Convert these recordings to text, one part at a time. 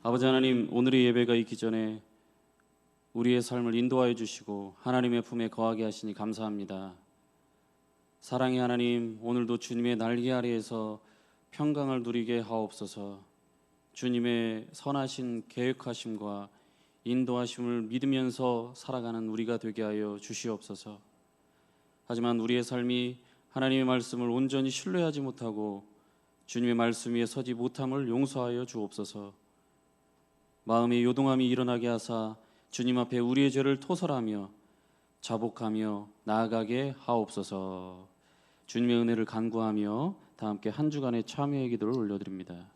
아버지 하나님, 오늘의 예배가 있기 전에 우리의 삶을 인도하여 주시고 하나님의 품에 거하게 하시니 감사합니다. 사랑의 하나님, 오늘도 주님의 날개 아래에서 평강을 누리게 하옵소서. 주님의 선하신 계획하심과 인도하심을 믿으면서 살아가는 우리가 되게 하여 주시옵소서. 하지만 우리의 삶이 하나님의 말씀을 온전히 신뢰하지 못하고 주님의 말씀 위에 서지 못함을 용서하여 주옵소서. 마음의 요동함이 일어나게 하사 주님 앞에 우리의 죄를 토설하며 자복하며 나아가게 하옵소서. 주님의 은혜를 간구하며 다 함께 한 주간의 참여의 기도를 올려드립니다.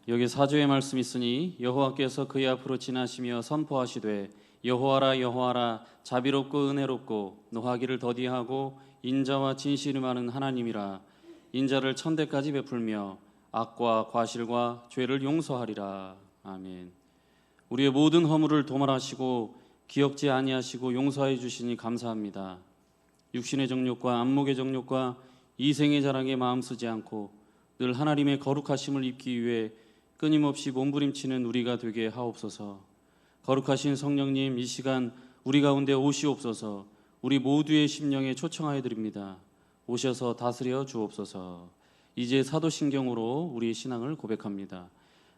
여기 사조의 말씀이 있으니 여호와께서 그의 앞으로 지나시며 선포하시되 여호와라 여호와라 자비롭고 은혜롭고 노하기를 더디하고 인자와 진실이 많은 하나님이라. 인자를 천대까지 베풀며 악과 과실과 죄를 용서하리라. 아멘. 우리의 모든 허물을 도말하시고 기억지 아니하시고 용서해 주시니 감사합니다. 육신의 정욕과 안목의 정욕과 이생의 자랑에 마음 쓰지 않고 늘 하나님의 거룩하심을 입기 위해 끊임없이 몸부림치는 우리가 되게 하옵소서. 거룩하신 성령님, 이 시간 우리 가운데 오시옵소서. 우리 모두의 심령에 초청하여 드립니다. 오셔서 다스려 주옵소서. 이제 사도신경으로 우리의 신앙을 고백합니다.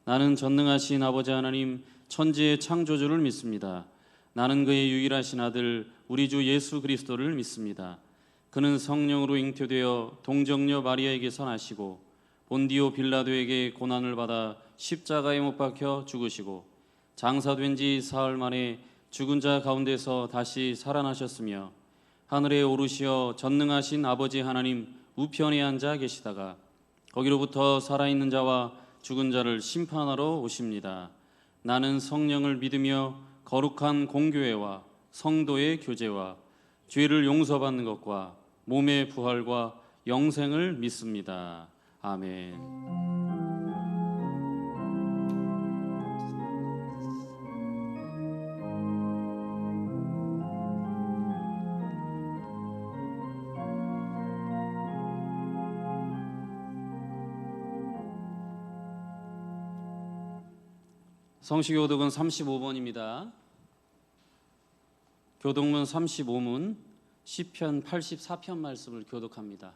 나는 전능하신 아버지 하나님 천지의 창조주를 믿습니다. 나는 그의 유일하신 아들 우리 주 예수 그리스도를 믿습니다. 그는 성령으로 잉태되어 동정녀 마리아에게서 나시고 본디오 빌라도에게 고난을 받아 십자가에 못 박혀 죽으시고 장사된 지 사흘 만에 죽은 자 가운데서 다시 살아나셨으며 하늘에 오르시어 전능하신 아버지 하나님 우편에 앉아 계시다가 거기로부터 살아있는 자와 죽은 자를 심판하러 오십니다. 나는 성령을 믿으며 거룩한 공교회와 성도의 교제와 죄를 용서받는 것과 몸의 부활과 영생을 믿습니다. 아멘. 성시교독은 35번입니다. 교독문 35문 시편 84편 말씀을 교독합니다.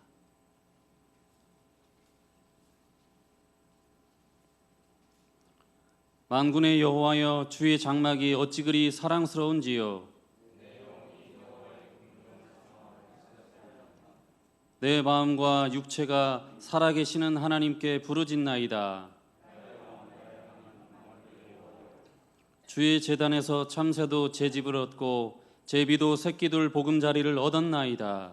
만군의 여호와여, 주의 장막이 어찌 그리 사랑스러운지요. 내 마음과 육체가 살아계시는 하나님께 부르짖나이다. 주의 제단에서 참새도 제집을 얻고 제비도 새끼들 보금자리를 얻었나이다.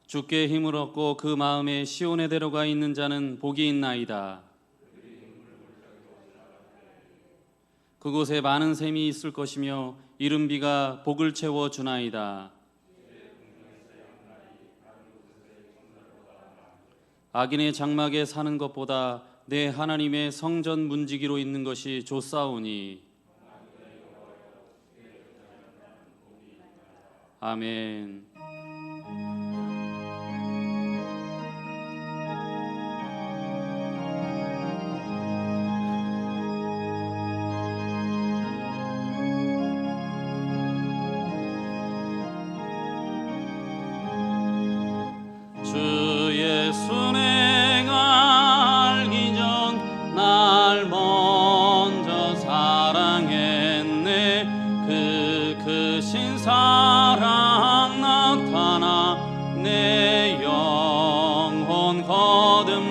주께 힘을 얻고 그 마음에 시온에 데려가 있는 자는 복이 있나이다. 그곳에 많은 샘이 있을 것이며 이른 비가 복을 채워 주나이다. 악인의 장막에 사는 것보다 내 하나님의 성전 문지기로 있는 것이 좋사오니. 아멘. 주의 순행아 알기 전 날 먼저 사랑했네. 그 크신 사랑 나타나 내 영혼 거듭났네.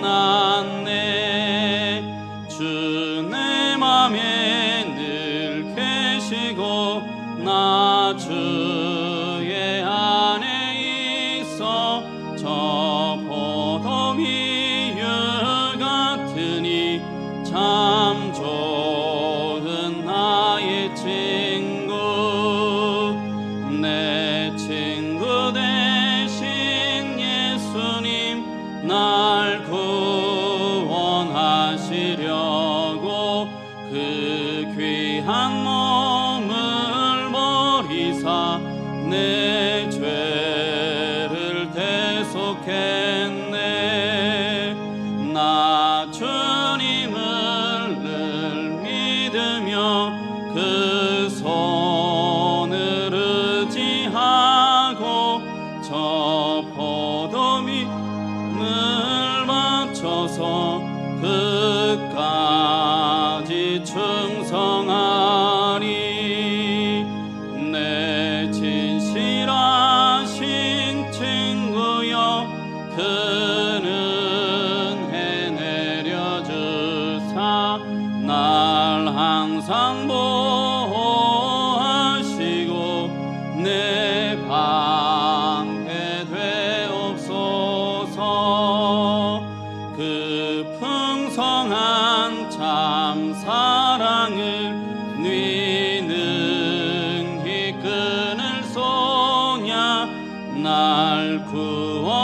날 구원하신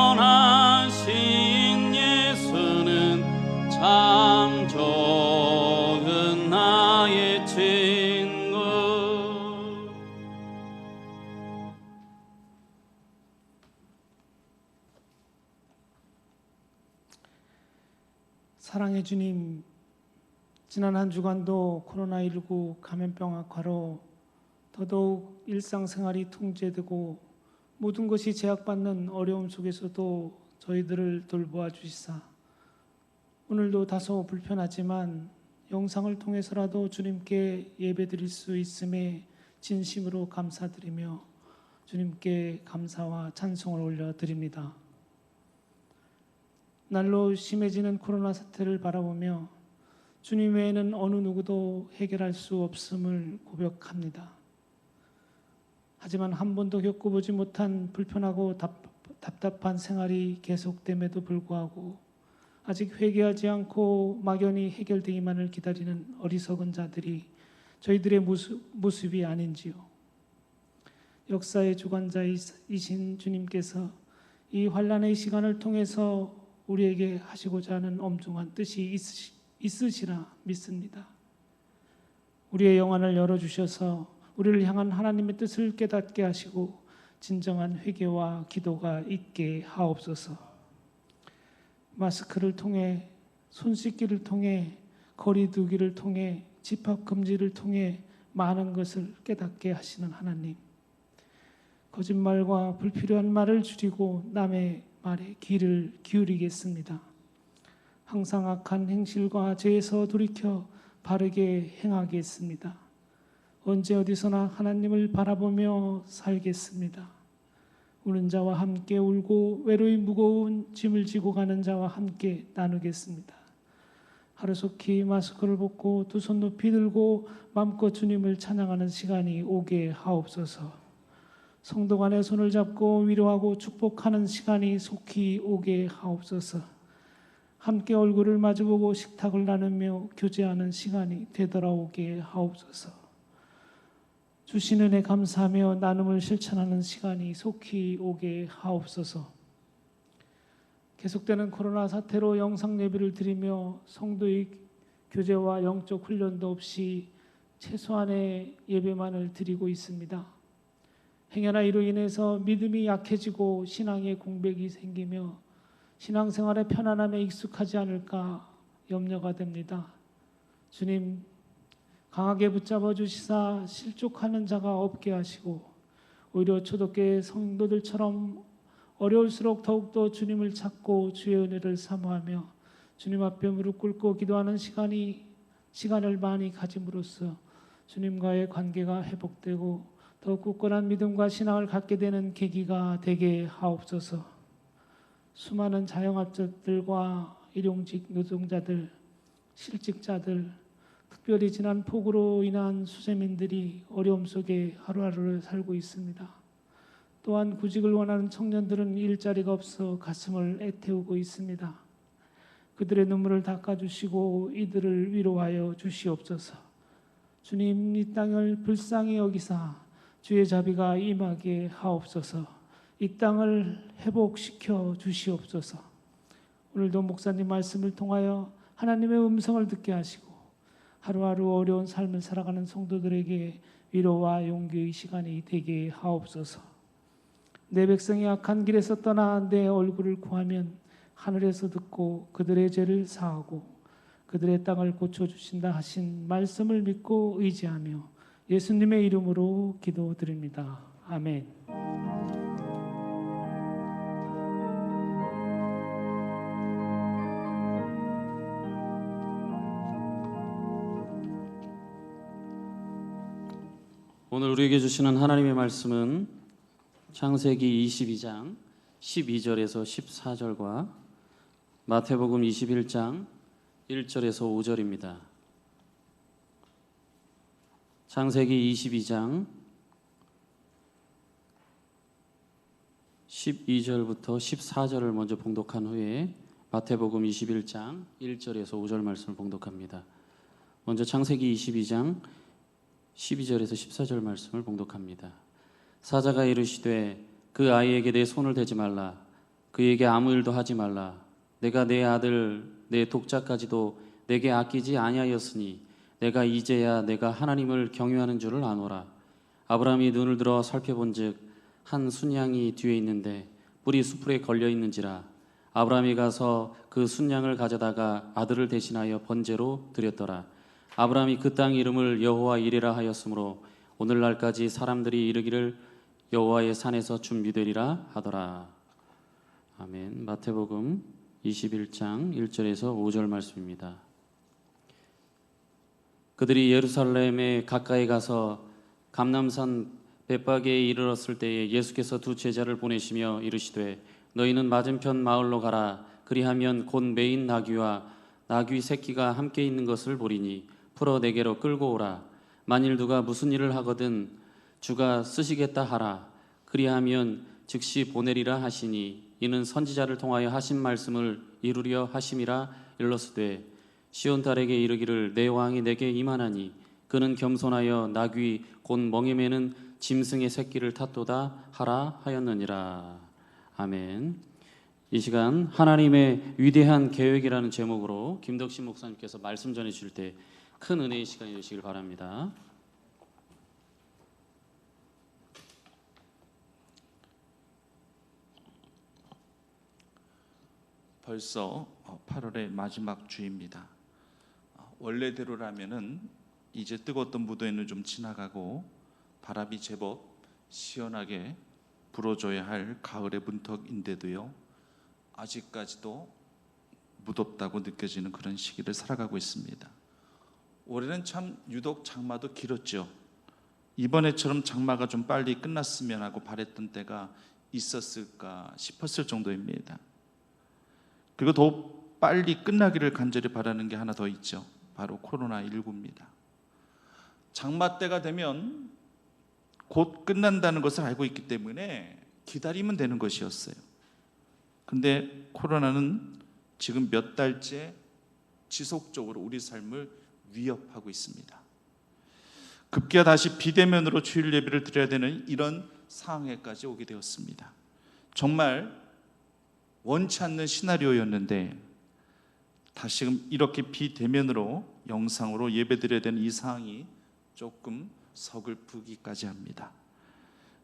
예수는 참 좋은 나의 친구. 사랑의 주님, 지난 한 주간도 코로나19 감염병 악화로 더더욱 일상생활이 통제되고 모든 것이 제약받는 어려움 속에서도 저희들을 돌보아 주시사 오늘도 다소 불편하지만 영상을 통해서라도 주님께 예배드릴 수 있음에 진심으로 감사드리며 주님께 감사와 찬송을 올려드립니다. 날로 심해지는 코로나 사태를 바라보며 주님 외에는 어느 누구도 해결할 수 없음을 고백합니다. 하지만 한 번도 겪어보지 못한 불편하고 답답한 생활이 계속됨에도 불구하고 아직 회개하지 않고 막연히 해결되기만을 기다리는 어리석은 자들이 저희들의 모습이 아닌지요. 역사의 주관자이신 주님께서 이 환난의 시간을 통해서 우리에게 하시고자 하는 엄중한 뜻이 있으시라 믿습니다. 우리의 영안을 열어주셔서 우리를 향한 하나님의 뜻을 깨닫게 하시고 진정한 회개와 기도가 있게 하옵소서. 마스크를 통해, 손 씻기를 통해, 거리 두기를 통해, 집합 금지를 통해 많은 것을 깨닫게 하시는 하나님, 거짓말과 불필요한 말을 줄이고 남의 말에 귀를 기울이겠습니다. 항상 악한 행실과 죄에서 돌이켜 바르게 행하겠습니다. 언제 어디서나 하나님을 바라보며 살겠습니다. 우는 자와 함께 울고 외로이 무거운 짐을 지고 가는 자와 함께 나누겠습니다. 하루속히 마스크를 벗고 두 손 높이 들고 마음껏 주님을 찬양하는 시간이 오게 하옵소서. 성도 간의 손을 잡고 위로하고 축복하는 시간이 속히 오게 하옵소서. 함께 얼굴을 마주보고 식탁을 나누며 교제하는 시간이 되돌아오게 하옵소서. 주신 은혜 감사하며 나눔을 실천하는 시간이 속히 오게 하옵소서. 계속되는 코로나 사태로 영상 예배를 드리며 성도의 교제와 영적 훈련도 없이 최소한의 예배만을 드리고 있습니다. 행여나 이로 인해서 믿음이 약해지고 신앙의 공백이 생기며 신앙생활의 편안함에 익숙하지 않을까 염려가 됩니다. 주님, 강하게 붙잡아 주시사 실족하는 자가 없게 하시고 오히려 초대교회 성도들처럼 어려울수록 더욱더 주님을 찾고 주의 은혜를 사모하며 주님 앞에 무릎 꿇고 기도하는 시간을 많이 가짐으로써 주님과의 관계가 회복되고 더욱 굳건한 믿음과 신앙을 갖게 되는 계기가 되게 하옵소서. 수많은 자영업자들과 일용직 노동자들, 실직자들, 특별히 지난 폭우로 인한 수세민들이 어려움 속에 하루하루를 살고 있습니다. 또한 구직을 원하는 청년들은 일자리가 없어 가슴을 애태우고 있습니다. 그들의 눈물을 닦아주시고 이들을 위로하여 주시옵소서. 주님, 이 땅을 불쌍히 여기사 주의 자비가 임하게 하옵소서. 이 땅을 회복시켜 주시옵소서. 오늘도 목사님 말씀을 통하여 하나님의 음성을 듣게 하시고 하루하루 어려운 삶을 살아가는 성도들에게 위로와 용기의 시간이 되게 하옵소서. 내 백성이 악한 길에서 떠나 내 얼굴을 구하면 하늘에서 듣고 그들의 죄를 사하고 그들의 땅을 고쳐주신다 하신 말씀을 믿고 의지하며 예수님의 이름으로 기도드립니다. 아멘. 오늘 우리에게 주시는 하나님의 말씀은 창세기 22장 12절에서 14절과 마태복음 21장 1절에서 5절입니다. 창세기 22장 12절부터 14절을 먼저 봉독한 후에 마태복음 21장 1절에서 5절 말씀을 봉독합니다. 먼저 창세기 22장 12절에서 14절 말씀을 봉독합니다. 사자가 이르시되 그 아이에게 내 손을 대지 말라. 그에게 아무 일도 하지 말라. 내가 내 아들 내 독자까지도 내게 아끼지 아니하였으니 내가 이제야 내가 하나님을 경외하는 줄을 아노라. 아브라함이 눈을 들어 살펴본즉 한 순양이 뒤에 있는데 뿔이 수풀에 걸려 있는지라. 아브라함이 가서 그 순양을 가져다가 아들을 대신하여 번제로 드렸더라. 아브라함이 그 땅 이름을 여호와 이레라 하였으므로 오늘날까지 사람들이 이르기를 여호와의 산에서 준비되리라 하더라. 아멘. 마태복음 21장 1절에서 5절 말씀입니다. 그들이 예루살렘에 가까이 가서 감람산 벳바게에 이르렀을 때에 예수께서 두 제자를 보내시며 이르시되 너희는 맞은편 마을로 가라. 그리하면 곧 매인 나귀와 나귀 새끼가 함께 있는 것을 보리니 풀어 내게로 끌고 오라. 만일 누가 무슨 일을 하거든 주가 쓰시겠다 하라. 그리하면 즉시 보내리라 하시니 이는 선지자를 통하여 하신 말씀을 이루려 하심이라. 일러스되 시온 딸에게 이르기를 내 왕이 내게 임하나니 그는 겸손하여 나귀 곧 멍에 매는 짐승의 새끼를 탔도다 하라 하였느니라. 아멘. 이 시간 하나님의 위대한 계획이라는 제목으로 김덕신 목사님께서 말씀 전해 주실 때 큰 은혜의 시간이 되시길 바랍니다. 벌써 8월의 마지막 주입니다. 원래대로라면은 이제 뜨거웠던 무더위는 좀 지나가고 바람이 제법 시원하게 불어줘야 할 가을의 문턱인데도요, 아직까지도 무덥다고 느껴지는 그런 시기를 살아가고 있습니다. 올해는 참 유독 장마도 길었죠. 이번에처럼 장마가 좀 빨리 끝났으면 하고 바랬던 때가 있었을까 싶었을 정도입니다. 그리고 더 빨리 끝나기를 간절히 바라는 게 하나 더 있죠. 바로 코로나19입니다. 장마 때가 되면 곧 끝난다는 것을 알고 있기 때문에 기다리면 되는 것이었어요. 근데 코로나는 지금 몇 달째 지속적으로 우리 삶을 위협하고 있습니다. 급기야 다시 비대면으로 주일 예배를 드려야 되는 이런 상황에까지 오게 되었습니다. 정말 원치 않는 시나리오였는데 다시금 이렇게 비대면으로 영상으로 예배드려야 되는 이 상황이 조금 서글프기까지 합니다.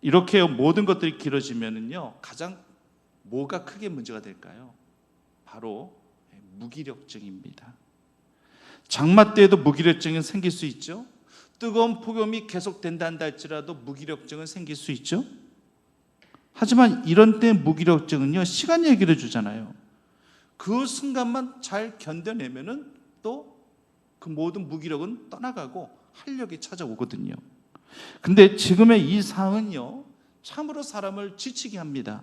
이렇게 모든 것들이 길어지면은요, 가장 뭐가 크게 문제가 될까요? 바로 무기력증입니다. 장마 때에도 무기력증은 생길 수 있죠. 뜨거운 폭염이 계속된다 할지라도 무기력증은 생길 수 있죠. 하지만 이런 때 무기력증은요, 시간 얘기를 주잖아요. 그 순간만 잘 견뎌내면은 또 그 모든 무기력은 떠나가고 활력이 찾아오거든요. 근데 지금의 이 상황은요, 참으로 사람을 지치게 합니다.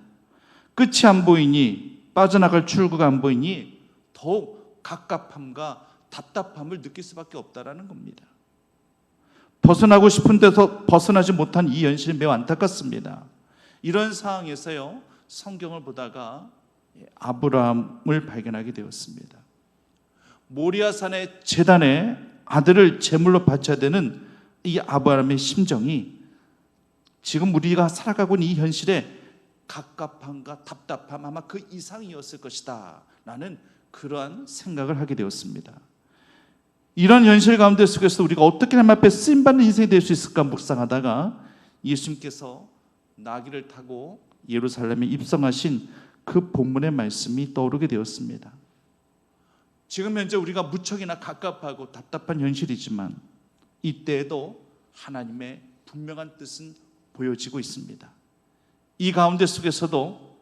끝이 안 보이니, 빠져나갈 출구가 안 보이니 더욱 갑갑함과 답답함을 느낄 수밖에 없다라는 겁니다. 벗어나고 싶은 데서 벗어나지 못한 이 현실이 매우 안타깝습니다. 이런 상황에서요, 성경을 보다가 아브라함을 발견하게 되었습니다. 모리아산의 제단에 아들을 제물로 바쳐야 되는 이 아브라함의 심정이 지금 우리가 살아가고 있는 이 현실에 갑갑함과 답답함, 아마 그 이상이었을 것이다 라는 그러한 생각을 하게 되었습니다. 이런 현실 가운데 속에서 우리가 어떻게 하나님 앞에 쓰임받는 인생이 될 수 있을까 묵상하다가 예수님께서 나귀를 타고 예루살렘에 입성하신 그 본문의 말씀이 떠오르게 되었습니다. 지금 현재 우리가 무척이나 갑갑하고 답답한 현실이지만 이때에도 하나님의 분명한 뜻은 보여지고 있습니다. 이 가운데 속에서도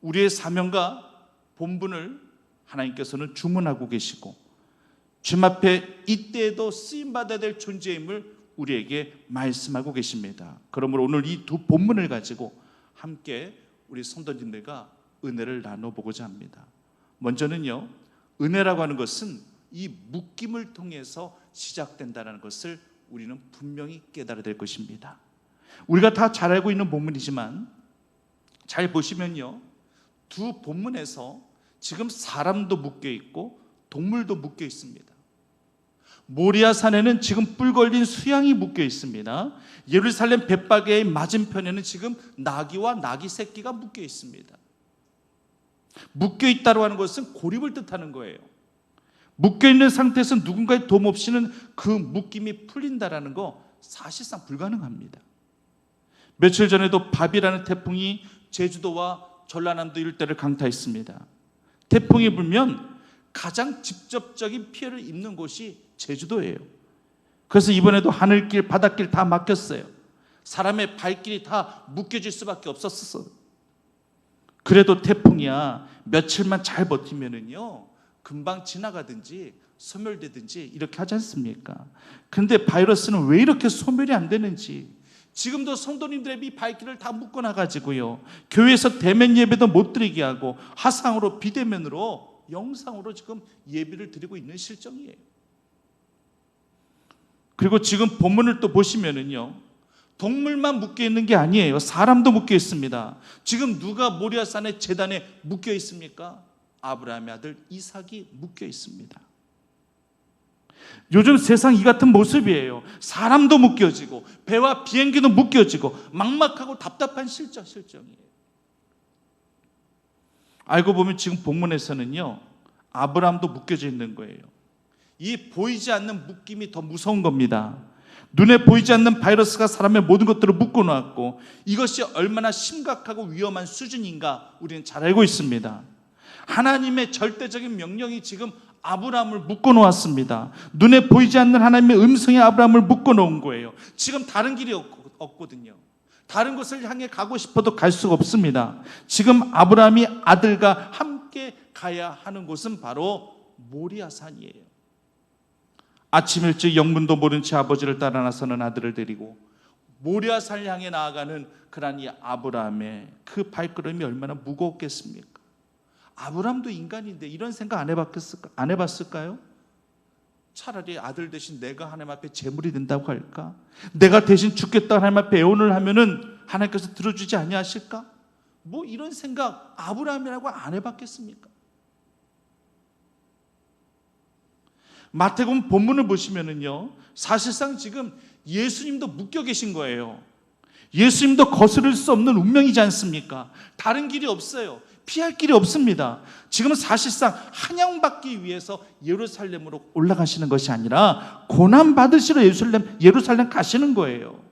우리의 사명과 본분을 하나님께서는 주문하고 계시고 주님 앞에 이때에도 쓰임받아야 될 존재임을 우리에게 말씀하고 계십니다. 그러므로 오늘 이 두 본문을 가지고 함께 우리 성도님들과 은혜를 나눠보고자 합니다. 먼저는요, 은혜라고 하는 것은 이 묶임을 통해서 시작된다는 것을 우리는 분명히 깨달아야 될 것입니다. 우리가 다 잘 알고 있는 본문이지만 잘 보시면요, 두 본문에서 지금 사람도 묶여 있고 동물도 묶여 있습니다. 모리아 산에는 지금 뿔 걸린 수양이 묶여 있습니다. 예루살렘 벳바게의 맞은편에는 지금 나귀와 나귀 새끼가 묶여 있습니다. 묶여 있다고 하는 것은 고립을 뜻하는 거예요. 묶여 있는 상태에서 누군가의 도움 없이는 그 묶임이 풀린다라는 거 사실상 불가능합니다. 며칠 전에도 바비라는 태풍이 제주도와 전라남도 일대를 강타했습니다. 태풍이 불면 가장 직접적인 피해를 입는 곳이 제주도예요. 그래서 이번에도 하늘길, 바닷길 다 막혔어요. 사람의 발길이 다 묶여질 수밖에 없었어요. 그래도 태풍이야 며칠만 잘 버티면은요 금방 지나가든지 소멸되든지 이렇게 하지 않습니까? 그런데 바이러스는 왜 이렇게 소멸이 안 되는지, 지금도 성도님들의 이 발길을 다 묶어놔가지고요 교회에서 대면 예배도 못 드리게 하고 화상으로, 비대면으로, 영상으로 지금 예배를 드리고 있는 실정이에요. 그리고 지금 본문을 또 보시면은요 동물만 묶여 있는 게 아니에요. 사람도 묶여 있습니다. 지금 누가 모리아산의 제단에 묶여 있습니까? 아브라함의 아들 이삭이 묶여 있습니다. 요즘 세상 이 같은 모습이에요. 사람도 묶여지고 배와 비행기도 묶여지고 막막하고 답답한 실정이에요. 알고 보면 지금 본문에서는요 아브라함도 묶여져 있는 거예요. 이 보이지 않는 묶임이 더 무서운 겁니다. 눈에 보이지 않는 바이러스가 사람의 모든 것들을 묶어놓았고 이것이 얼마나 심각하고 위험한 수준인가 우리는 잘 알고 있습니다. 하나님의 절대적인 명령이 지금 아브라함을 묶어놓았습니다. 눈에 보이지 않는 하나님의 음성이 아브라함을 묶어놓은 거예요. 지금 다른 길이 없거든요. 다른 곳을 향해 가고 싶어도 갈 수가 없습니다. 지금 아브라함이 아들과 함께 가야 하는 곳은 바로 모리아산이에요. 아침 일찍 영문도 모른 채 아버지를 따라 나서는 아들을 데리고 모리아산을 향해 나아가는 그러한 이 아브라함의 그 발걸음이 얼마나 무거웠겠습니까? 아브라함도 인간인데 이런 생각 안 해봤을까요? 차라리 아들 대신 내가 하나님 앞에 제물이 된다고 할까? 내가 대신 죽겠다 하나님 앞에 애원을 하면은 하나님께서 들어주지 아니하실까? 뭐 이런 생각 아브라함이라고 안 해봤겠습니까? 마태복음 본문을 보시면은요 사실상 지금 예수님도 묶여 계신 거예요. 예수님도 거스를 수 없는 운명이지 않습니까? 다른 길이 없어요. 피할 길이 없습니다. 지금은 사실상 한양받기 위해서 예루살렘으로 올라가시는 것이 아니라 고난받으시러 예루살렘 가시는 거예요.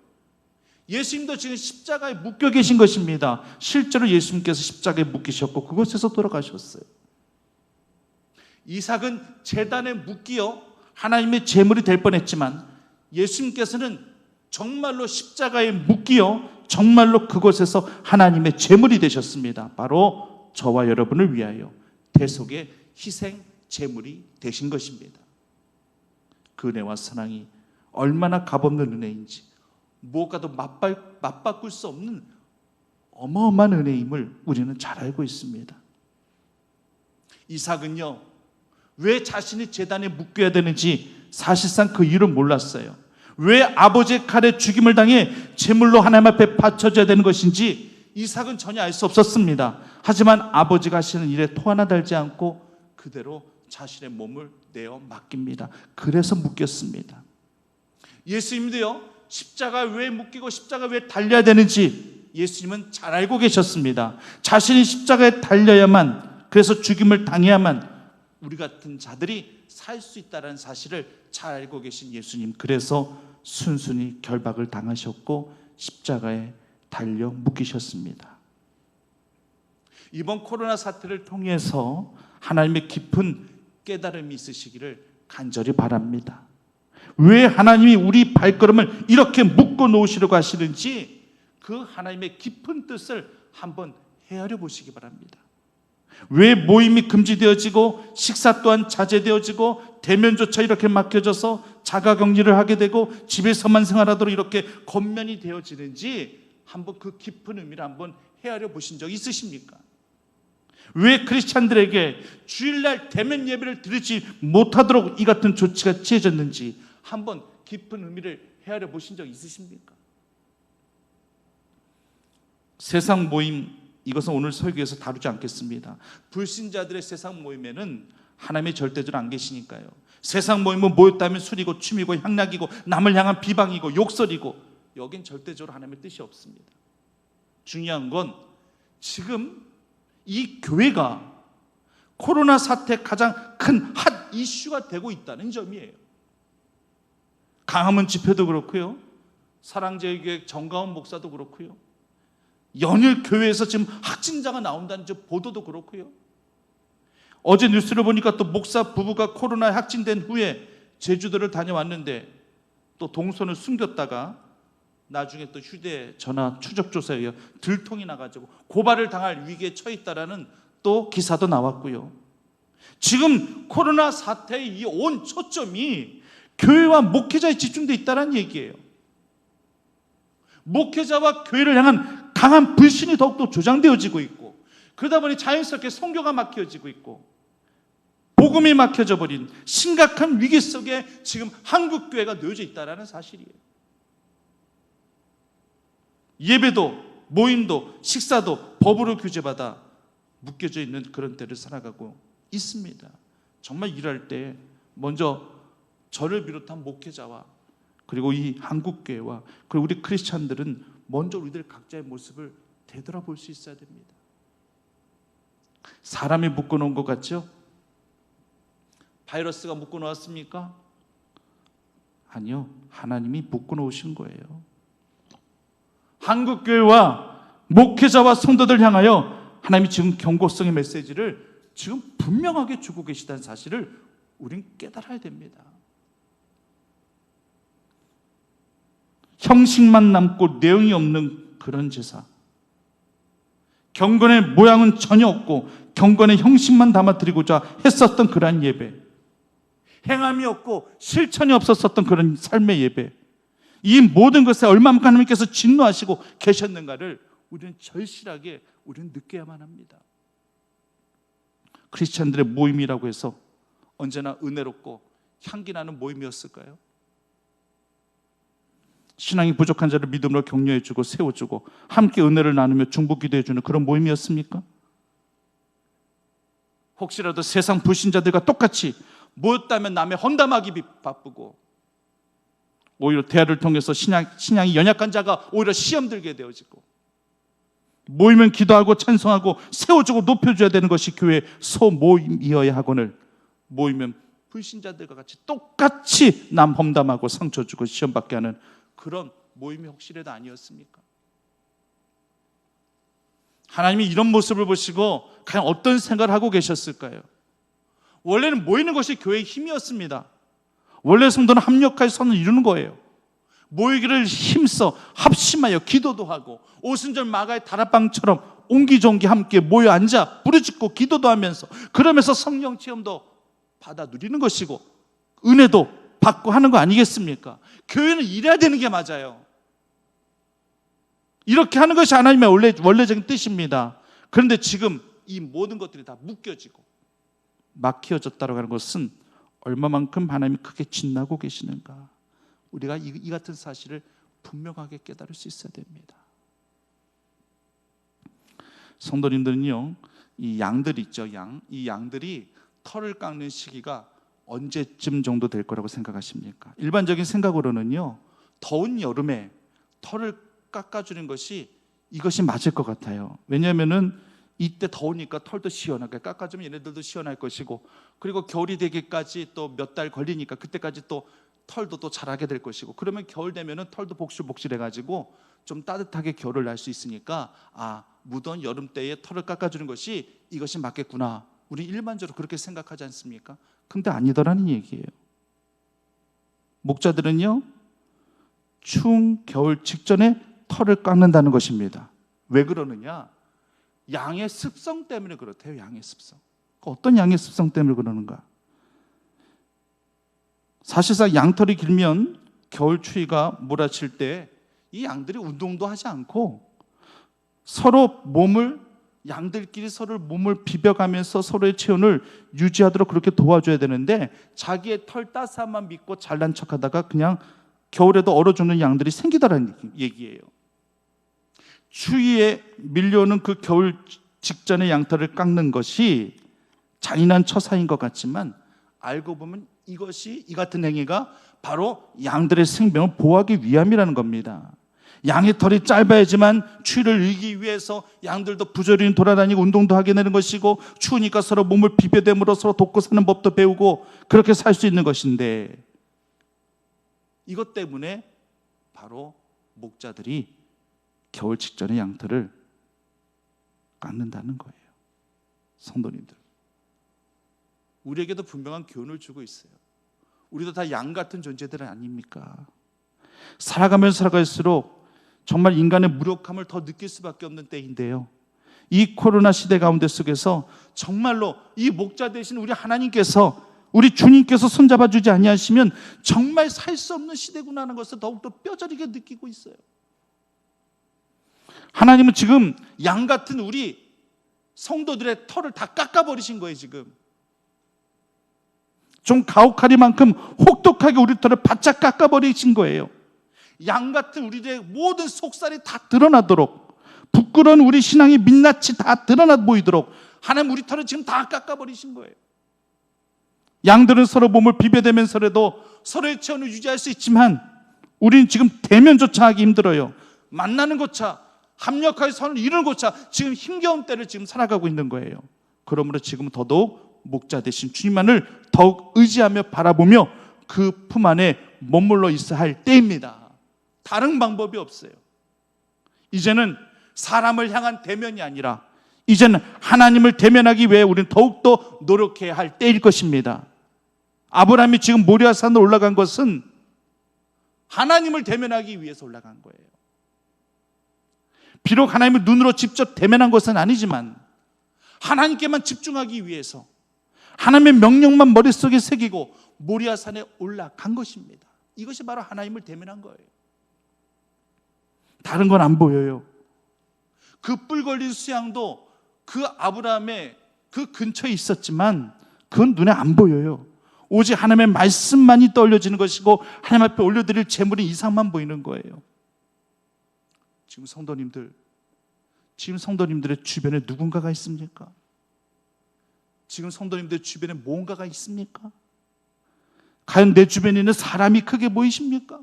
예수님도 지금 십자가에 묶여 계신 것입니다. 실제로 예수님께서 십자가에 묶이셨고 그곳에서 돌아가셨어요. 이삭은 제단에 묶여 하나님의 제물이 될 뻔했지만 예수님께서는 정말로 십자가에 묶여 정말로 그곳에서 하나님의 제물이 되셨습니다. 바로 저와 여러분을 위하여 대속의 희생 제물이 되신 것입니다. 그 은혜와 사랑이 얼마나 값없는 은혜인지 무엇과도 맞바꿀 수 없는 어마어마한 은혜임을 우리는 잘 알고 있습니다. 이삭은요 왜 자신이 제단에 묶여야 되는지 사실상 그 이유를 몰랐어요. 왜 아버지의 칼에 죽임을 당해 제물로 하나님 앞에 바쳐져야 되는 것인지 이삭은 전혀 알 수 없었습니다. 하지만 아버지가 하시는 일에 토 하나 달지 않고 그대로 자신의 몸을 내어 맡깁니다. 그래서 묶였습니다. 예수님도요 십자가 왜 묶이고 십자가 왜 달려야 되는지 예수님은 잘 알고 계셨습니다. 자신이 십자가에 달려야만, 그래서 죽임을 당해야만 우리 같은 자들이 살 수 있다는 사실을 잘 알고 계신 예수님, 그래서 순순히 결박을 당하셨고 십자가에 달려 묶이셨습니다. 이번 코로나 사태를 통해서 하나님의 깊은 깨달음이 있으시기를 간절히 바랍니다. 왜 하나님이 우리 발걸음을 이렇게 묶어 놓으시려고 하시는지 그 하나님의 깊은 뜻을 한번 헤아려 보시기 바랍니다. 왜 모임이 금지되어지고 식사 또한 자제되어지고 대면조차 이렇게 막혀져서 자가격리를 하게 되고 집에서만 생활하도록 이렇게 권면이 되어지는지 한번 그 깊은 의미를 한번 헤아려 보신 적 있으십니까? 왜 크리스찬들에게 주일날 대면 예배를 드리지 못하도록 이 같은 조치가 취해졌는지 한번 깊은 의미를 헤아려 보신 적 있으십니까? 세상 모임, 이것은 오늘 설교에서 다루지 않겠습니다. 불신자들의 세상 모임에는 하나님의 절대적으로 안 계시니까요. 세상 모이면 모였다면 술이고 춤이고 향락이고 남을 향한 비방이고 욕설이고, 여긴 절대적으로 하나님의 뜻이 없습니다. 중요한 건 지금 이 교회가 코로나 사태 가장 큰 핫 이슈가 되고 있다는 점이에요. 강화문 집회도 그렇고요, 사랑제일교회 정가원 목사도 그렇고요, 연일 교회에서 지금 확진자가 나온다는 보도도 그렇고요, 어제 뉴스를 보니까 또 목사 부부가 코로나에 확진된 후에 제주도를 다녀왔는데 또 동선을 숨겼다가 나중에 또 휴대전화 추적조사에 의해 들통이 나가지고 고발을 당할 위기에 처했다라는 또 기사도 나왔고요. 지금 코로나 사태의 이 온 초점이 교회와 목회자에 집중되어 있다는 얘기예요. 목회자와 교회를 향한 강한 불신이 더욱더 조장되어지고 있고, 그러다 보니 자연스럽게 선교가 막혀지고 있고 복음이 막혀져 버린 심각한 위기 속에 지금 한국 교회가 놓여져 있다는 사실이에요. 예배도 모임도 식사도 법으로 규제받아 묶여져 있는 그런 때를 살아가고 있습니다. 정말 일할 때 먼저 저를 비롯한 목회자와 그리고 이 한국교회와 그리고 우리 크리스찬들은 먼저 우리들 각자의 모습을 되돌아볼 수 있어야 됩니다. 사람이 묶어놓은 것 같죠? 바이러스가 묶어놓았습니까? 아니요, 하나님이 묶어놓으신 거예요. 한국교회와 목회자와 성도들 향하여 하나님이 지금 경고성의 메시지를 지금 분명하게 주고 계시다는 사실을 우린 깨달아야 됩니다. 형식만 남고 내용이 없는 그런 제사, 경건의 모양은 전혀 없고 경건의 형식만 담아드리고자 했었던 그러한 예배, 행함이 없고 실천이 없었던 그런 삶의 예배, 이 모든 것에 얼마만큼 하나님께서 진노하시고 계셨는가를 우리는 절실하게 우리는 느껴야만 합니다. 크리스찬들의 모임이라고 해서 언제나 은혜롭고 향기나는 모임이었을까요? 신앙이 부족한 자를 믿음으로 격려해주고 세워주고 함께 은혜를 나누며 중보 기도해주는 그런 모임이었습니까? 혹시라도 세상 불신자들과 똑같이 모였다면 남의 헌담하기 바쁘고 오히려 대화를 통해서 신앙이 연약한 자가 오히려 시험 들게 되어지고, 모이면 기도하고 찬송하고 세워주고 높여줘야 되는 것이 교회의 소모임이어야 하거늘 모이면 불신자들과 같이 똑같이 남 험담하고 상처 주고 시험받게 하는 그런 모임이 혹시라도 아니었습니까? 하나님이 이런 모습을 보시고 과연 어떤 생각을 하고 계셨을까요? 원래는 모이는 것이 교회의 힘이었습니다. 원래 성도는 합력하여 선을 이루는 거예요. 모이기를 힘써 합심하여 기도도 하고 오순절 마가의 다락방처럼 옹기종기 함께 모여 앉아 부르짖고 기도도 하면서 그러면서 성령 체험도 받아 누리는 것이고 은혜도 받고 하는 거 아니겠습니까? 교회는 이래야 되는 게 맞아요. 이렇게 하는 것이 하나님의 원래적인 뜻입니다. 그런데 지금 이 모든 것들이 다 묶여지고 막혀졌다고 하는 것은 얼마만큼 하나님이 크게 진나고 계시는가, 우리가 이 같은 사실을 분명하게 깨달을 수 있어야 됩니다. 성도님들은요, 이 양들 있죠, 이 양들이 털을 깎는 시기가 언제쯤 정도 될 거라고 생각하십니까? 일반적인 생각으로는요, 더운 여름에 털을 깎아주는 것이 이것이 맞을 것 같아요. 왜냐하면은 이때 더우니까 털도 시원하게 깎아주면 얘네들도 시원할 것이고, 그리고 겨울이 되기까지 또 몇 달 걸리니까 그때까지 또 털도 또 자라게 될 것이고, 그러면 겨울 되면은 털도 복실복실해가지고 좀 따뜻하게 겨울을 날 수 있으니까 무더운 여름 때에 털을 깎아주는 것이 이것이 맞겠구나, 우리 일반적으로 그렇게 생각하지 않습니까? 근데 아니더라는 얘기예요. 목자들은요, 추운 겨울 직전에 털을 깎는다는 것입니다. 왜 그러느냐? 양의 습성 때문에 그렇대요. 양의 습성. 어떤 양의 습성 때문에 그러는가? 사실상 양털이 길면 겨울 추위가 몰아칠 때 이 양들이 운동도 하지 않고 서로 양들끼리 서로 몸을 비벼가면서 서로의 체온을 유지하도록 그렇게 도와줘야 되는데, 자기의 털 따스함만 믿고 잘난 척하다가 그냥 겨울에도 얼어 죽는 양들이 생기더라는 얘기예요. 추위에 밀려오는 그 겨울 직전에 양털을 깎는 것이 잔인한 처사인 것 같지만 알고 보면 이 같은 행위가 바로 양들의 생명을 보호하기 위함이라는 겁니다. 양의 털이 짧아야지만 추위를 이기기 위해서 양들도 부지런히 돌아다니고 운동도 하게 되는 것이고, 추우니까 서로 몸을 비벼댐으로 서로 돕고 사는 법도 배우고 그렇게 살 수 있는 것인데, 이것 때문에 바로 목자들이 겨울 직전에 양털을 깎는다는 거예요. 성도님들, 우리에게도 분명한 교훈을 주고 있어요. 우리도 다 양 같은 존재들 아닙니까? 살아가면서 살아갈수록 정말 인간의 무력함을 더 느낄 수밖에 없는 때인데요, 이 코로나 시대 가운데 속에서 정말로 이 목자 되신 우리 하나님께서, 우리 주님께서 손잡아 주지 아니하시면 정말 살 수 없는 시대구나 하는 것을 더욱더 뼈저리게 느끼고 있어요. 하나님은 지금 양 같은 우리 성도들의 털을 다 깎아버리신 거예요. 지금 좀 가혹하리만큼 혹독하게 우리 털을 바짝 깎아버리신 거예요. 양 같은 우리들의 모든 속살이 다 드러나도록, 부끄러운 우리 신앙의 민낯이 다 드러나 보이도록 하나님 우리 털을 지금 다 깎아버리신 거예요. 양들은 서로 몸을 비벼대면서라도 서로의 체온을 유지할 수 있지만 우리는 지금 대면조차 하기 힘들어요. 만나는 것차, 합력하여 선을 이루는 것차 지금 힘겨운 때를 지금 살아가고 있는 거예요. 그러므로 지금 더더욱 목자 되신 주님만을 더욱 의지하며 바라보며 그 품 안에 머물러 있어야 할 때입니다. 다른 방법이 없어요. 이제는 사람을 향한 대면이 아니라 이제는 하나님을 대면하기 위해 우리는 더욱더 노력해야 할 때일 것입니다. 아브라함이 지금 모리아산으로 올라간 것은 하나님을 대면하기 위해서 올라간 거예요. 비록 하나님을 눈으로 직접 대면한 것은 아니지만 하나님께만 집중하기 위해서 하나님의 명령만 머릿속에 새기고 모리아산에 올라간 것입니다. 이것이 바로 하나님을 대면한 거예요. 다른 건 안 보여요. 그 뿔 걸린 수양도 그 아브라함의 그 근처에 있었지만 그건 눈에 안 보여요. 오직 하나님의 말씀만이 떠올려지는 것이고 하나님 앞에 올려드릴 제물의 이상만 보이는 거예요. 지금 성도님들의 주변에 누군가가 있습니까? 지금 성도님들 주변에 뭔가가 있습니까? 과연 내 주변에 있는 사람이 크게 보이십니까?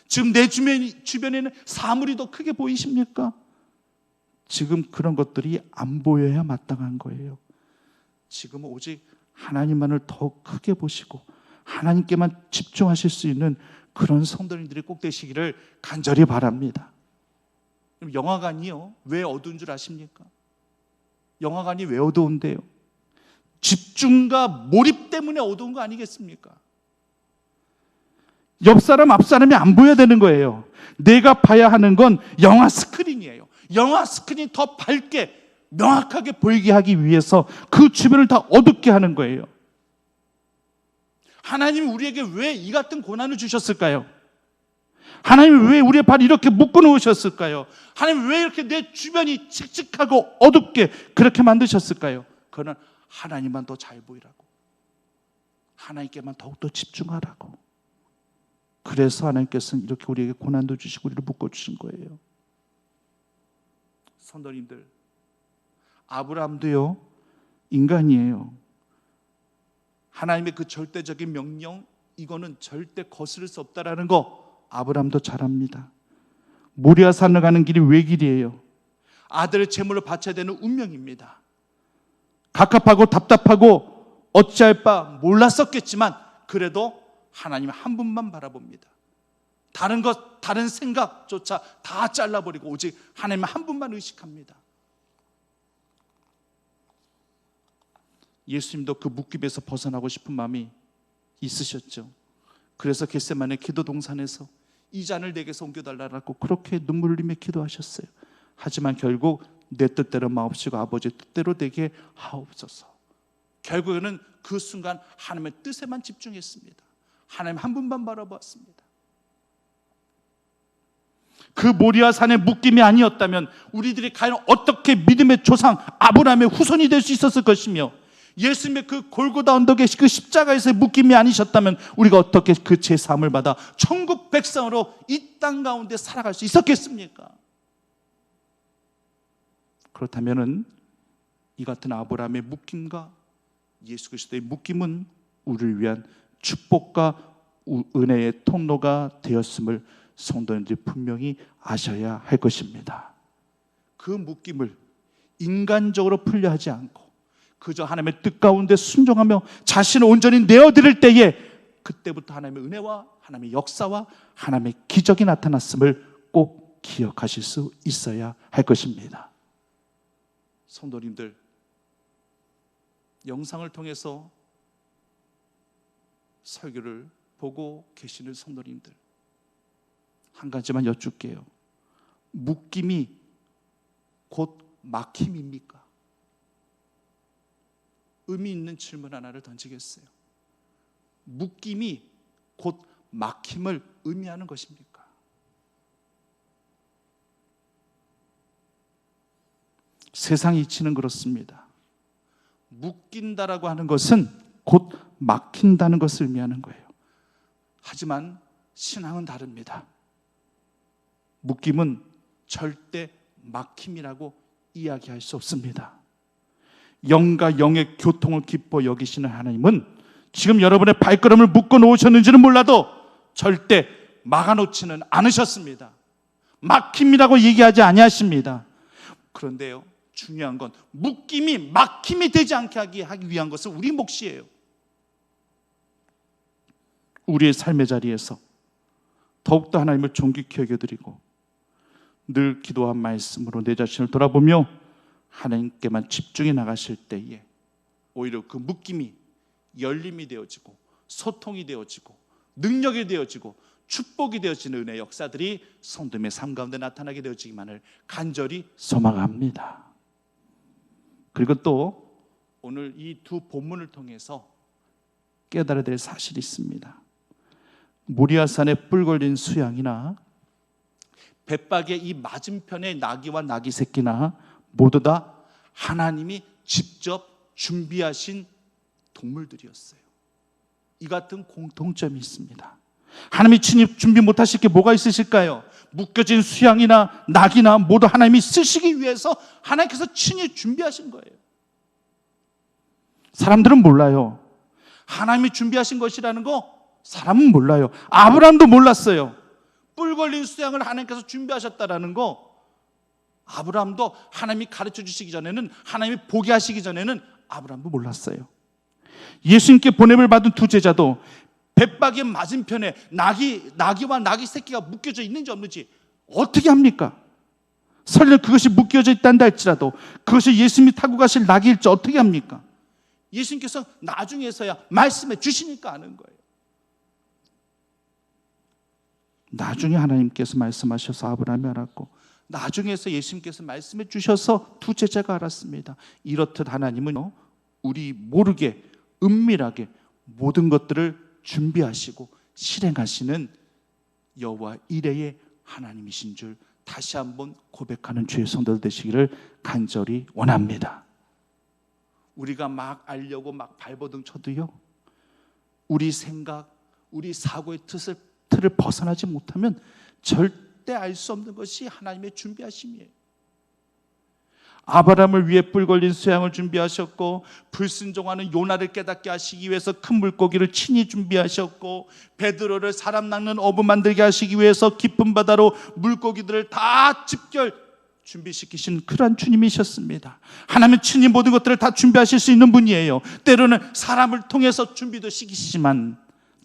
지금 내 주변에는 사물이 더 크게 보이십니까? 지금 그런 것들이 안 보여야 마땅한 거예요. 지금은 오직 하나님만을 더 크게 보시고 하나님께만 집중하실 수 있는 그런 성도님들이 꼭 되시기를 간절히 바랍니다. 영화관이요, 왜 어두운 줄 아십니까? 영화관이 왜 어두운데요? 집중과 몰입 때문에 어두운 거 아니겠습니까? 옆 사람, 앞 사람이 안 보여야 되는 거예요. 내가 봐야 하는 건 영화 스크린이에요. 영화 스크린이 더 밝게 명확하게 보이게 하기 위해서 그 주변을 다 어둡게 하는 거예요. 하나님이 우리에게 왜 이 같은 고난을 주셨을까요? 하나님이 왜 우리의 발을 이렇게 묶어 놓으셨을까요? 하나님이 왜 이렇게 내 주변이 칙칙하고 어둡게 그렇게 만드셨을까요? 그거는 하나님만 더 잘 보이라고, 하나님께만 더욱더 집중하라고. 그래서 하나님께서는 이렇게 우리에게 고난도 주시고 우리를 묶어주신 거예요. 성도님들, 아브라함도요 인간이에요. 하나님의 그 절대적인 명령, 이거는 절대 거스를 수 없다라는 거 아브라함도 잘 압니다. 모리아산을 가는 길이 외길이에요. 아들의 제물을 바쳐야 되는 운명입니다. 갑갑하고 답답하고 어찌할 바 몰랐었겠지만 그래도 하나님 한 분만 바라봅니다. 다른 생각조차 다 잘라버리고 오직 하나님 한 분만 의식합니다. 예수님도 그 묶임에서 벗어나고 싶은 마음이 있으셨죠. 그래서 겟세마네 기도 동산에서 이 잔을 내게서 옮겨달라고 그렇게 눈물 흘리며 기도하셨어요. 하지만 결국 내 뜻대로 마옵시고 아버지의 뜻대로 되게 하옵소서. 결국에는 그 순간 하나님의 뜻에만 집중했습니다. 하나님 한 분만 바라보았습니다. 그 모리아산의 묶임이 아니었다면 우리들이 과연 어떻게 믿음의 조상 아브라함의 후손이 될 수 있었을 것이며, 예수님의 그 골고다 언덕의 그 십자가에서의 묶임이 아니셨다면 우리가 어떻게 그 제사함을 받아 천국 백성으로 이 땅 가운데 살아갈 수 있었겠습니까? 그렇다면 이 같은 아브라함의 묶임과 예수 그리스도의 묶임은 우리를 위한 축복과 은혜의 통로가 되었음을 성도님들이 분명히 아셔야 할 것입니다. 그 묶임을 인간적으로 풀려 하지 않고 그저 하나님의 뜻 가운데 순종하며 자신을 온전히 내어드릴 때에 그때부터 하나님의 은혜와 하나님의 역사와 하나님의 기적이 나타났음을 꼭 기억하실 수 있어야 할 것입니다. 성도님들, 영상을 통해서 설교를 보고 계시는 성도님들, 한 가지만 여쭙게요. 묶임이 곧 막힘입니까? 의미 있는 질문 하나를 던지겠어요. 묶임이 곧 막힘을 의미하는 것입니까? 세상 이치는 그렇습니다. 묶인다라고 하는 것은 곧 막힌다는 것을 의미하는 거예요. 하지만 신앙은 다릅니다. 묶임은 절대 막힘이라고 이야기할 수 없습니다. 영과 영의 교통을 기뻐 여기시는 하나님은 지금 여러분의 발걸음을 묶어 놓으셨는지는 몰라도 절대 막아놓지는 않으셨습니다. 막힘이라고 얘기하지 아니하십니다. 그런데요, 중요한 건 묶임이 막힘이 되지 않게 하기 위한 것은 우리 몫이에요. 우리의 삶의 자리에서 더욱더 하나님을 존귀히 여겨드리고 늘 기도한 말씀으로 내 자신을 돌아보며 하나님께만 집중해 나가실 때에 오히려 그 묶임이 열림이 되어지고 소통이 되어지고 능력이 되어지고 축복이 되어지는 은혜의 역사들이 성도님의 삶 가운데 나타나게 되어지기만을 간절히 소망합니다. 그리고 또 오늘 이 두 본문을 통해서 깨달아야 될 사실이 있습니다. 모리아산에 뿔 걸린 수양이나 벳박의 이 맞은편의 나귀와 나귀 새끼나 모두 다 하나님이 직접 준비하신 동물들이었어요. 이 같은 공통점이 있습니다. 하나님이 친히 준비 못하실 게 뭐가 있으실까요? 묶여진 수양이나 나귀나 모두 하나님이 쓰시기 위해서 하나님께서 친히 준비하신 거예요. 사람들은 몰라요. 하나님이 준비하신 것이라는 거 사람은 몰라요. 아브라함도 몰랐어요. 뿔 걸린 수양을 하나님께서 준비하셨다라는 거 아브라함도 하나님이 가르쳐 주시기 전에는, 하나님이 보게 하시기 전에는 아브라함도 몰랐어요. 예수님께 보냄을 받은 두 제자도 벳박의 맞은편에 나귀와 나귀 새끼가 묶여져 있는지 없는지 어떻게 합니까? 설령 그것이 묶여져 있단다 할지라도 그것이 예수님이 타고 가실 나귀일지 어떻게 합니까? 예수님께서 나중에서야 말씀해 주시니까 아는 거예요. 나중에 하나님께서 말씀하셔서 아브라함이 알았고 나중에서 예수님께서 말씀해 주셔서 두 제자가 알았습니다. 이렇듯 하나님은 우리 모르게 은밀하게 모든 것들을 준비하시고 실행하시는 여호와 이레의 하나님이신 줄 다시 한번 고백하는 주의 성도들 되시기를 간절히 원합니다. 우리가 막 알려고 막 발버둥 쳐도요, 우리 생각, 우리 사고의 틀을 벗어나지 못하면 절대 알 수 없는 것이 하나님의 준비하심이에요. 아브라함을 위해 뿔 걸린 수양을 준비하셨고 불순종하는 요나를 깨닫게 하시기 위해서 큰 물고기를 친히 준비하셨고 베드로를 사람 낚는 어부 만들게 하시기 위해서 깊은 바다로 물고기들을 다 집결 준비시키신 그러한 주님이셨습니다. 하나님은 친히 모든 것들을 다 준비하실 수 있는 분이에요. 때로는 사람을 통해서 준비도 시키시지만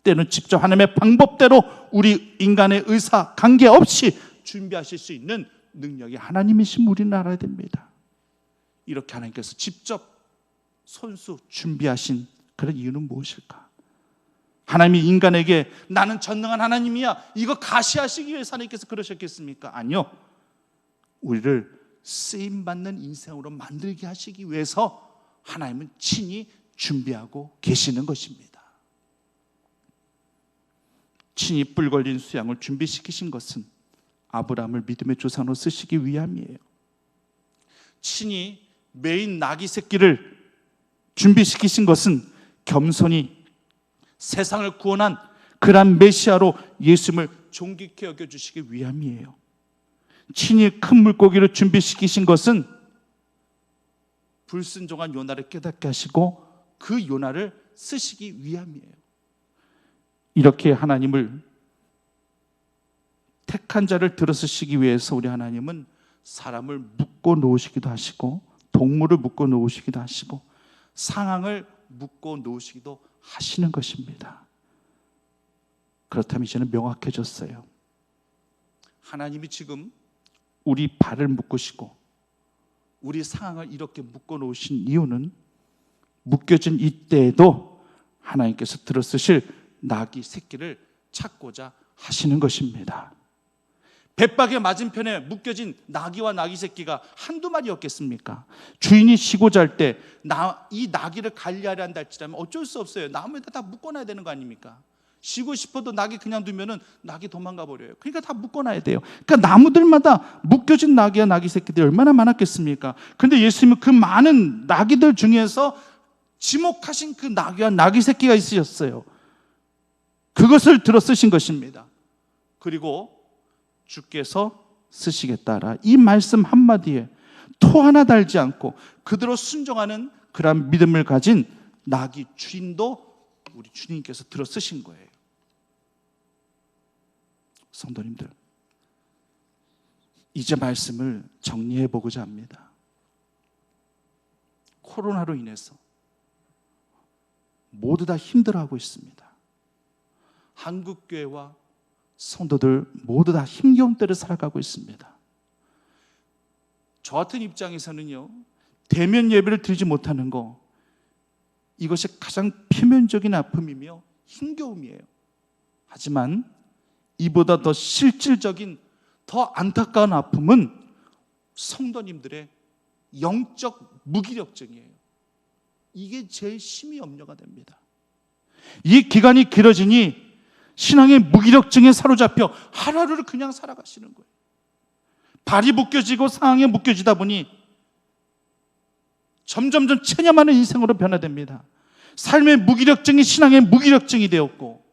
때로는 직접 하나님의 방법대로 우리 인간의 의사 관계없이 준비하실 수 있는 능력이 하나님이신 우리는 알아야 됩니다. 이렇게 하나님께서 직접 손수 준비하신 그런 이유는 무엇일까? 하나님이 인간에게 나는 전능한 하나님이야 이거 가시하시기 위해서 하나님께서 그러셨겠습니까? 아니요. 우리를 쓰임받는 인생으로 만들게 하시기 위해서 하나님은 친히 준비하고 계시는 것입니다. 친히 뿔 걸린 수양을 준비시키신 것은 아브라함을 믿음의 조상으로 쓰시기 위함이에요. 친히 메인 나귀 새끼를 준비시키신 것은 겸손히 세상을 구원한 그런 메시아로 예수님을 존귀히 여겨주시기 위함이에요. 친히 큰 물고기를 준비시키신 것은 불순종한 요나를 깨닫게 하시고 그 요나를 쓰시기 위함이에요. 이렇게 하나님을 택한 자를 들어쓰시기 위해서 우리 하나님은 사람을 묶어 놓으시기도 하시고 동물을 묶어 놓으시기도 하시고 상황을 묶어 놓으시기도 하시는 것입니다. 그렇다면 이제는 명확해졌어요. 하나님이 지금 우리 발을 묶으시고 우리 상황을 이렇게 묶어 놓으신 이유는 묶여진 이때에도 하나님께서 들어쓰실 나귀 새끼를 찾고자 하시는 것입니다. 벳박의 맞은편에 묶여진 나귀와 나귀 새끼가 한두 마리였겠습니까? 주인이 쉬고 잘 때 이 나귀를 관리하려 한다 할지라면 어쩔 수 없어요. 나무에다 다 묶어놔야 되는 거 아닙니까? 쉬고 싶어도 나귀 그냥 두면은 나귀 도망가 버려요. 그러니까 다 묶어놔야 돼요. 그러니까 나무들마다 묶여진 나귀와 나귀 새끼들이 얼마나 많았겠습니까? 근데 예수님은 그 많은 나귀들 중에서 지목하신 그 나귀와 나귀 새끼가 있으셨어요. 그것을 들어 쓰신 것입니다. 그리고 주께서 쓰시겠다라 이 말씀 한마디에 토 하나 달지 않고 그대로 순종하는 그런 믿음을 가진 나귀 주인도 우리 주님께서 들어 쓰신 거예요. 성도님들, 이제 말씀을 정리해 보고자 합니다. 코로나로 인해서 모두 다 힘들어하고 있습니다. 한국교회와 성도들 모두 다 힘겨운 때를 살아가고 있습니다. 저 같은 입장에서는요, 대면 예배를 드리지 못하는 거, 이것이 가장 표면적인 아픔이며 힘겨움이에요. 하지만 이보다 더 실질적인, 더 안타까운 아픔은 성도님들의 영적 무기력증이에요. 이게 제일 심히 염려가 됩니다. 이 기간이 길어지니 신앙의 무기력증에 사로잡혀 하루하루를 그냥 살아가시는 거예요. 발이 묶여지고 상황에 묶여지다 보니 점점점 체념하는 인생으로 변화됩니다. 삶의 무기력증이 신앙의 무기력증이 되었고,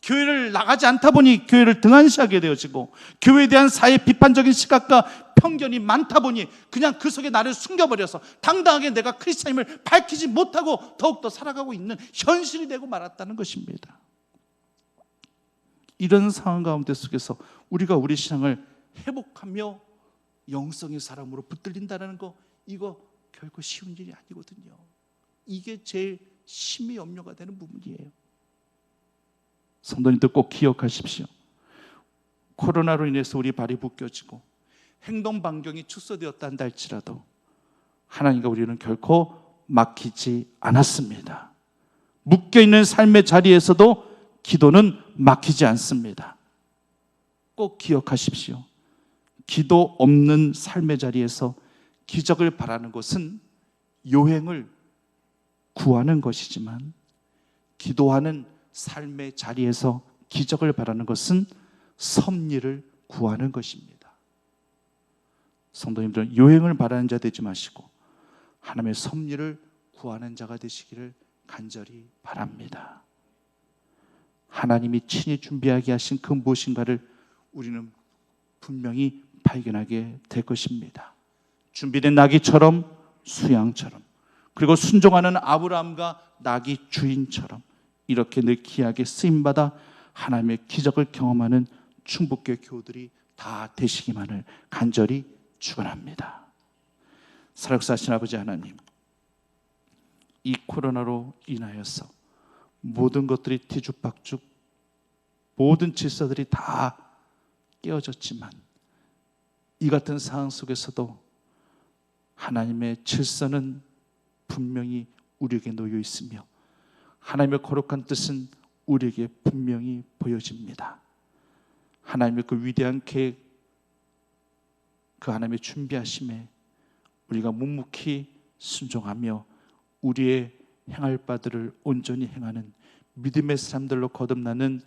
교회를 나가지 않다 보니 교회를 등한시하게 되어지고, 교회에 대한 사회 비판적인 시각과 편견이 많다 보니 그냥 그 속에 나를 숨겨버려서 당당하게 내가 크리스찬임을 밝히지 못하고 더욱더 살아가고 있는 현실이 되고 말았다는 것입니다. 이런 상황 가운데 속에서 우리가 우리 신앙을 회복하며 영성의 사람으로 붙들린다는 거, 이거 결코 쉬운 일이 아니거든요. 이게 제일 심히 염려가 되는 부분이에요. 성도님들 꼭 기억하십시오. 코로나로 인해서 우리 발이 묶여지고 행동 반경이 축소되었다 한다 할지라도 하나님과 우리는 결코 막히지 않았습니다. 묶여있는 삶의 자리에서도 기도는 막히지 않습니다. 꼭 기억하십시오. 기도 없는 삶의 자리에서 기적을 바라는 것은 요행을 구하는 것이지만, 기도하는 삶의 자리에서 기적을 바라는 것은 섭리를 구하는 것입니다. 성도님들은 요행을 바라는 자 되지 마시고 하나님의 섭리를 구하는 자가 되시기를 간절히 바랍니다. 하나님이 친히 준비하게 하신 그 무엇인가를 우리는 분명히 발견하게 될 것입니다. 준비된 나귀처럼, 수양처럼, 그리고 순종하는 아브라함과 나귀 주인처럼 이렇게 늘 귀하게 쓰임받아 하나님의 기적을 경험하는 충북교회 교우들이 다 되시기만을 간절히 축원합니다. 사역사하신 아버지 하나님, 이 코로나로 인하여서 모든 것들이 뒤죽박죽, 모든 질서들이 다 깨어졌지만 이 같은 상황 속에서도 하나님의 질서는 분명히 우리에게 놓여 있으며 하나님의 거룩한 뜻은 우리에게 분명히 보여집니다. 하나님의 그 위대한 계획, 그 하나님의 준비하심에 우리가 묵묵히 순종하며 우리의 행할 바들을 온전히 행하는 믿음의 사람들로 거듭나는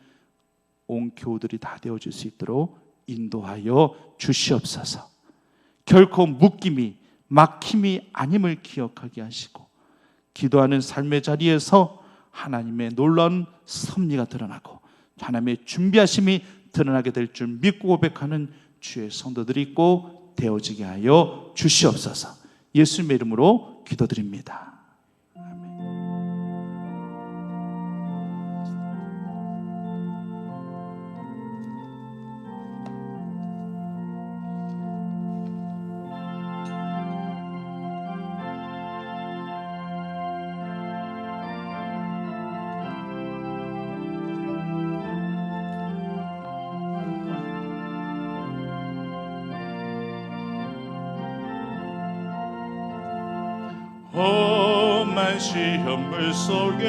온 교우들이 다 되어질 수 있도록 인도하여 주시옵소서. 결코 묶임이 막힘이 아님을 기억하게 하시고 기도하는 삶의 자리에서 하나님의 놀라운 섭리가 드러나고 하나님의 준비하심이 드러나게 될 줄 믿고 고백하는 주의 성도들이 꼭 되어지게 하여 주시옵소서. 예수님의 이름으로 기도드립니다. 아멘. 험한 시험물 속에서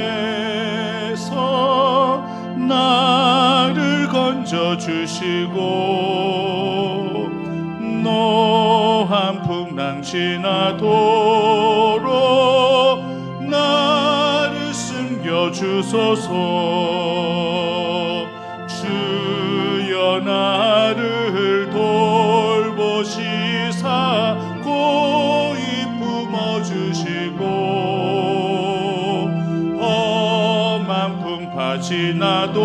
나를 건져주시고 노한 풍랑 지나도록 나를 숨겨주소서. 주여 나를 돌보시사 고이 품어주시고 험한 풍파 지나도록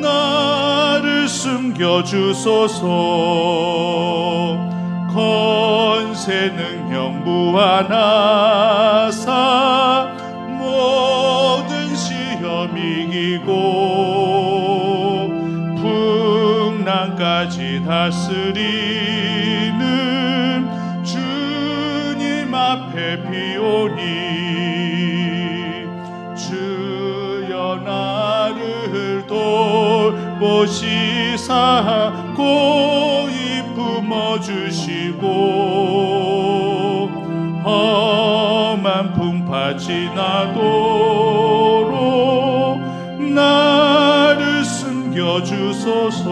나를 숨겨주소서. 권세 능력 무한하사 모든 시험 이기고 풍랑까지 다스리는 주님 앞에 비오니 주여 나를 돌보시사 고이 품어주시고 험한 풍파 지나도록 나를 숨겨주소서.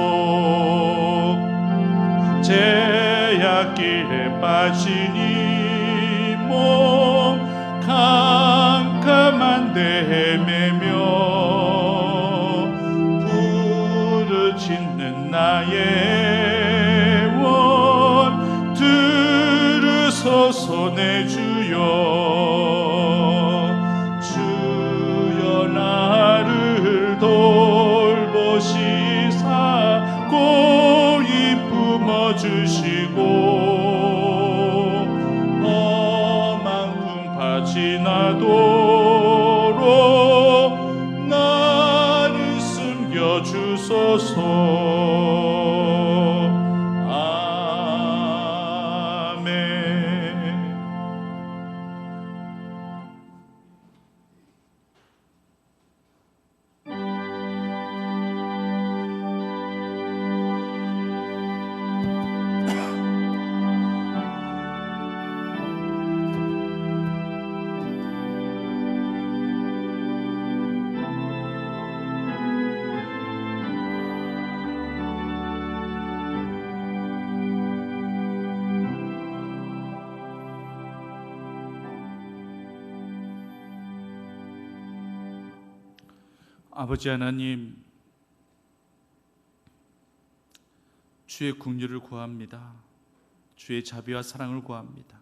제약길에 빠진 이 몸 캄캄한 데 헤매며 부르짖는 나의 원 들으소서. 내 주여 주여 나를 돌보시사 고이 품어주시고 험한 풍파 지나도록 나를 숨겨주소서. 아버지 하나님, 주의 긍휼을 구합니다. 주의 자비와 사랑을 구합니다.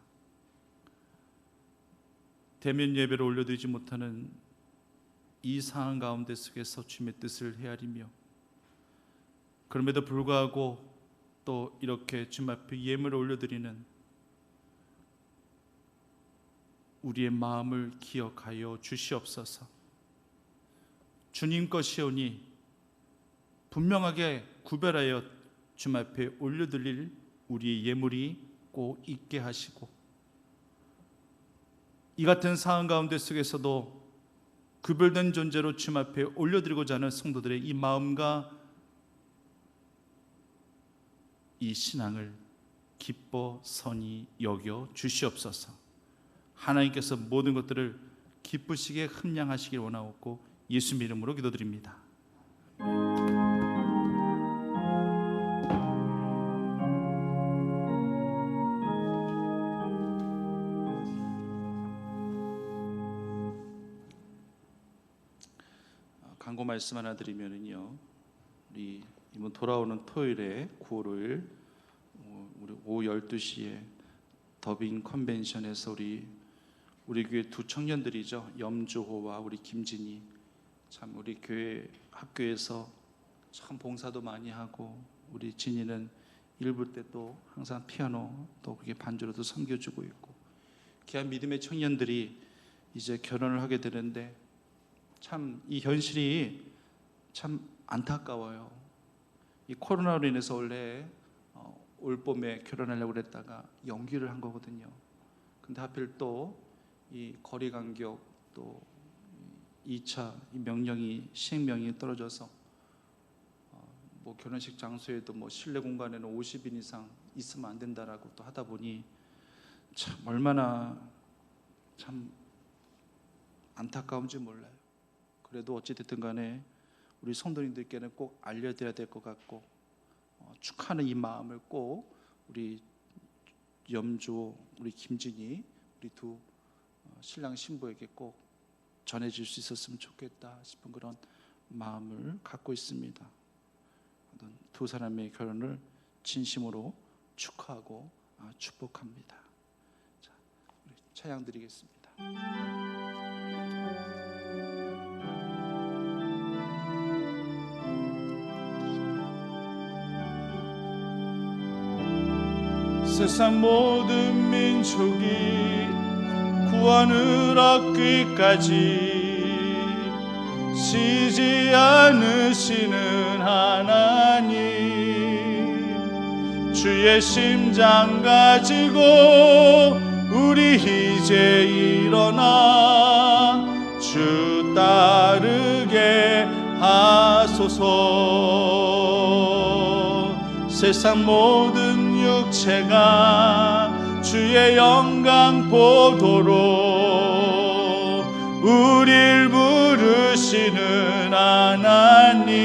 대면 예배를 올려드리지 못하는 이 상황 가운데 속에서 주님의 뜻을 헤아리며 그럼에도 불구하고 또 이렇게 주님 앞에 예물을 올려드리는 우리의 마음을 기억하여 주시옵소서. 주님 것이오니 분명하게 구별하여 주님 앞에 올려드릴 우리의 예물이 꼭 있게 하시고 이 같은 상황 가운데 속에서도 구별된 존재로 주님 앞에 올려드리고자 하는 성도들의 이 마음과 이 신앙을 기뻐 선히 여겨 주시옵소서. 하나님께서 모든 것들을 기쁘시게 흠량하시길 원하옵고 예수님 이름으로 기도드립니다. 광고 말씀 하나 드리면은요, 우리 이번 돌아오는 토요일에 9월 5일 우리 오후 12시에 더빙 컨벤션에서 우리 교회 두 청년들이죠, 염주호와 우리 김진희, 참 우리 교회 학교에서 참 봉사도 많이 하고 우리 진희는 일부 때 또 항상 피아노 또 그게 반주로도 섬겨주고 있고 귀한 믿음의 청년들이 이제 결혼을 하게 되는데 참 이 현실이 참 안타까워요. 이 코로나로 인해서 원래 올 봄에 결혼하려고 그랬다가 연기를 한 거거든요. 근데 하필 또 이 거리 간격 또 2차 이 명령이 시행명령이 떨어져서 뭐 결혼식 장소에도 뭐 실내 공간에는 50인 이상 있으면 안 된다라고 또 하다 보니 참 얼마나 참 안타까운지 몰라요. 그래도 어찌됐든 간에 우리 성도님들께는 꼭 알려드려야 될 것 같고, 축하하는 이 마음을 꼭 우리 염조, 우리 김진희, 우리 두 신랑 신부에게 꼭 전해질 수 있었으면 좋겠다 싶은 그런 마음을 갖고 있습니다. 두 사람의 결혼을 진심으로 축하하고 축복합니다. 자, 우리 찬양 드리겠습니다. 세상 모든 민족이 구원을 얻기까지 쉬지 않으시는 하나님, 주의 심장 가지고 우리 이제 일어나 주 따르게 하소서. 세상 모든 육체가 주의 영광 보도록 우릴 부르시는 하나님,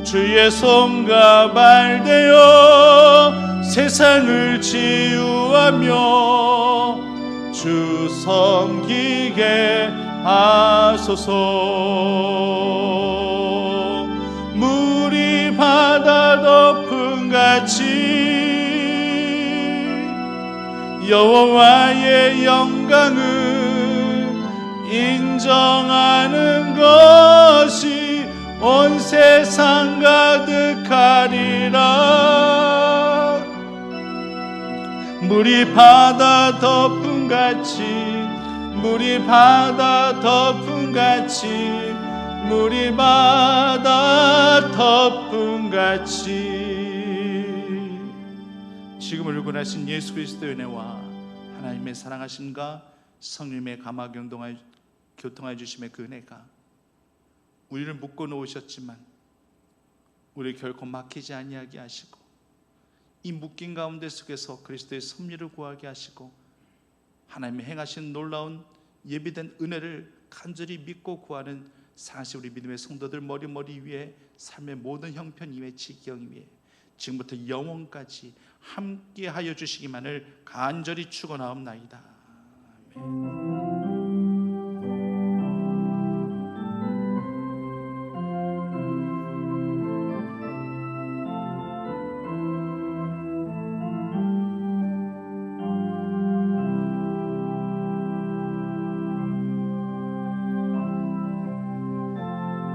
주의 손과 발 되어 세상을 치유하며 주 섬기게 하소서. 물이 바다 덮음 같이 여호와의 영광을 인정하는 것이 온 세상 가득하리라. 물이 바다 덮음 같이, 물이 바다 덮음 같이, 물이 바다 덮음 같이. 지금을 일구하신 예수 그리스도의 은혜와 하나님의 사랑하심과 성령의 감화 교통하여 주심의 그 은혜가 우리를 묶어 놓으셨지만 우리 결코 막히지 아니하게 하시고, 이 묶인 가운데 속에서 그리스도의 섭리를 구하게 하시고, 하나님의 행하신 놀라운 예비된 은혜를 간절히 믿고 구하는 사실 우리 믿음의 성도들 머리 위에 삶의 모든 형편 위에 지경 위에 지금부터 영원까지 함께하여 주시기만을 간절히 축원하옵나이다. 아멘.